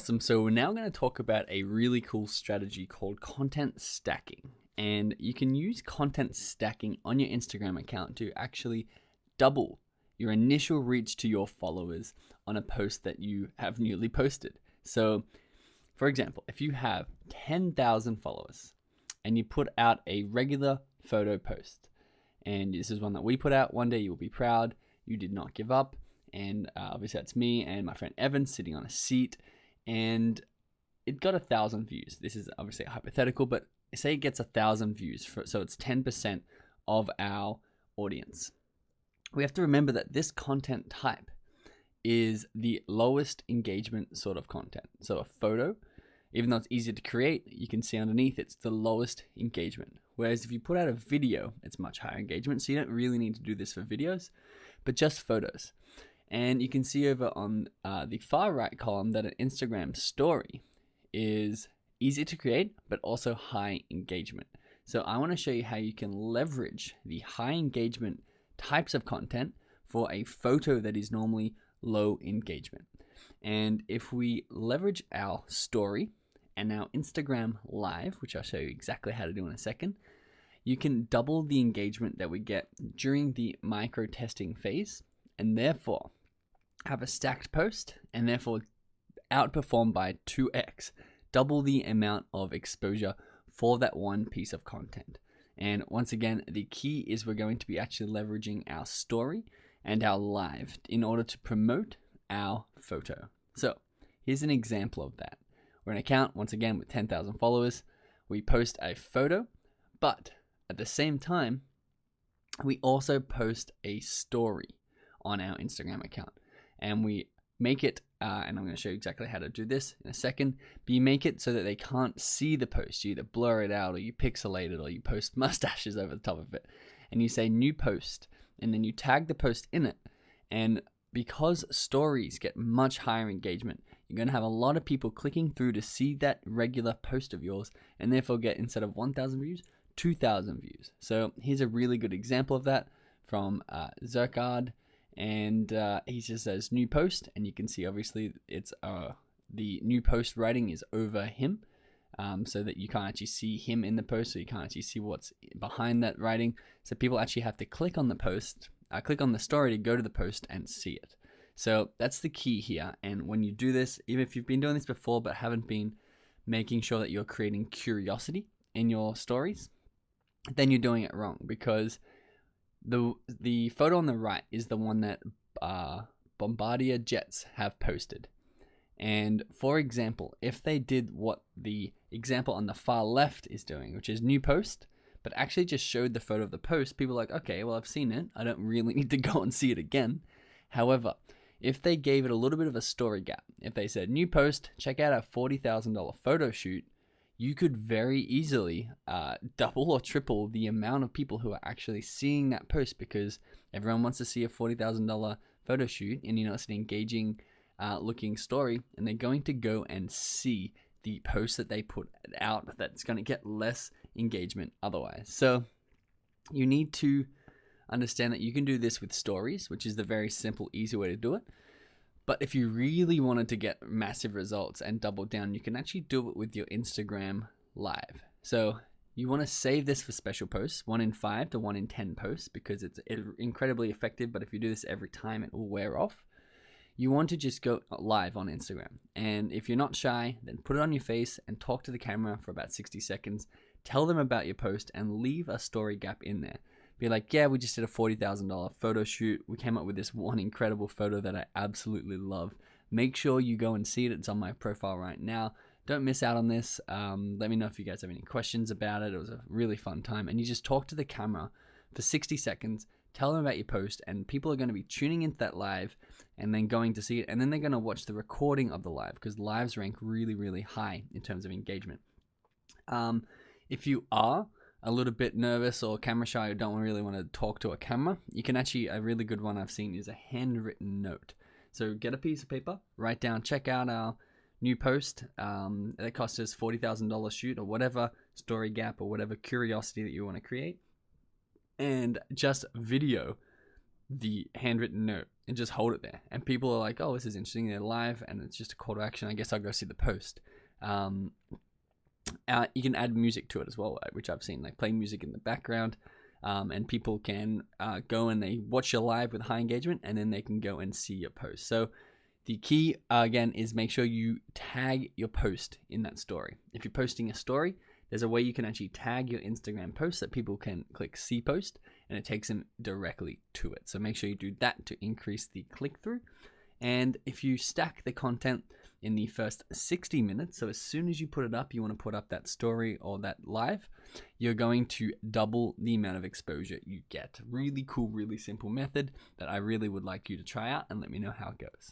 Awesome. So we're now going to talk about a really cool strategy called content stacking. And you can use content stacking on your Instagram account to actually double your initial reach to your followers on a post that you have newly posted. So, for example, if you have 10,000 followers and you put out a regular photo post, and this is one that we put out, one day you will be proud, you did not give up. And obviously that's me and my friend Evan sitting on a seat, and it got 1,000 views. This is obviously a hypothetical, but say it gets 1,000 views, so it's 10% of our audience. We have to remember that this content type is the lowest engagement sort of content. So a photo, even though it's easier to create, you can see underneath it's the lowest engagement. Whereas if you put out a video, it's much higher engagement. So you don't really need to do this for videos, but just photos. And you can see over on the far right column that an Instagram story is easy to create, but also high engagement. So I want to show you how you can leverage the high engagement types of content for a photo that is normally low engagement. And if we leverage our story and our Instagram live, which I'll show you exactly how to do in a second, you can double the engagement that we get during the micro testing phase, and therefore have a stacked post and therefore outperform by 2x, double the amount of exposure for that one piece of content. And once again, the key is we're going to be actually leveraging our story and our live in order to promote our photo. So here's an example of that. We're an account, once again, with 10,000 followers. We post a photo, but at the same time, we also post a story on our Instagram account. And we make it, and I'm going to show you exactly how to do this in a second, but you make it so that they can't see the post. You either blur it out, or you pixelate it, or you post mustaches over the top of it. And you say new post, and then you tag the post in it. And because stories get much higher engagement, you're going to have a lot of people clicking through to see that regular post of yours, and therefore get, instead of 1,000 views, 2,000 views. So here's a really good example of that from Zerkard. And he just says new post, and you can see obviously it's the new post writing is over him, so that you can't actually see him in the post, so you can't actually see what's behind that writing. So people actually have to click on the post, click on the story to go to the post and see it. So that's the key here. And when you do this, even if you've been doing this before but haven't been making sure that you're creating curiosity in your stories, then you're doing it wrong, because the photo on the right is the one that Bombardier jets have posted. And for example, if they did what the example on the far left is doing, which is new post, but actually just showed the photo of the post, people are like, okay, well, I've seen it, I don't really need to go and see it again. However, if they gave it a little bit of a story gap, if they said new post, check out our $40,000 photo shoot, you could very easily double or triple the amount of people who are actually seeing that post, because everyone wants to see a $40,000 photo shoot, and it's an engaging looking story, and they're going to go and see the post that they put out that's going to get less engagement otherwise. So you need to understand that you can do this with stories, which is the very simple, easy way to do it. But if you really wanted to get massive results and double down, you can actually do it with your Instagram live. So you want to save this for special posts, 1 in 5 to 1 in 10 posts, because it's incredibly effective. But if you do this every time, it will wear off. You want to just go live on Instagram. And if you're not shy, then put it on your face and talk to the camera for about 60 seconds. Tell them about your post and leave a story gap in there. Be like, yeah, we just did a $40,000 photo shoot. We came up with this one incredible photo that I absolutely love. Make sure you go and see it. It's on my profile right now. Don't miss out on this. Let me know if you guys have any questions about it. It was a really fun time. And you just talk to the camera for 60 seconds. Tell them about your post, and people are going to be tuning into that live and then going to see it. And then they're going to watch the recording of the live, because lives rank really, really high in terms of engagement. If you are a little bit nervous or camera shy or don't really want to talk to a camera, you can actually, a really good one I've seen is a handwritten note. So get a piece of paper, write down, check out our new post that cost us $40,000 shoot, or whatever story gap or whatever curiosity that you want to create, and just video the handwritten note and just hold it there. And people are like, oh, this is interesting, they're live, and it's just a call to action. I guess I'll go see the post. You can add music to it as well, which I've seen, like play music in the background, and people can go and they watch your live with high engagement, and then they can go and see your post. So the key, again, is make sure you tag your post in that story. If you're posting a story, there's a way you can actually tag your Instagram post that people can click see post, and it takes them directly to it. So make sure you do that to increase the click-through. And if you stack the content in the first 60 minutes, so as soon as you put it up, you want to put up that story or that live, you're going to double the amount of exposure you get. Really cool, really simple method that I really would like you to try out, and let me know how it goes.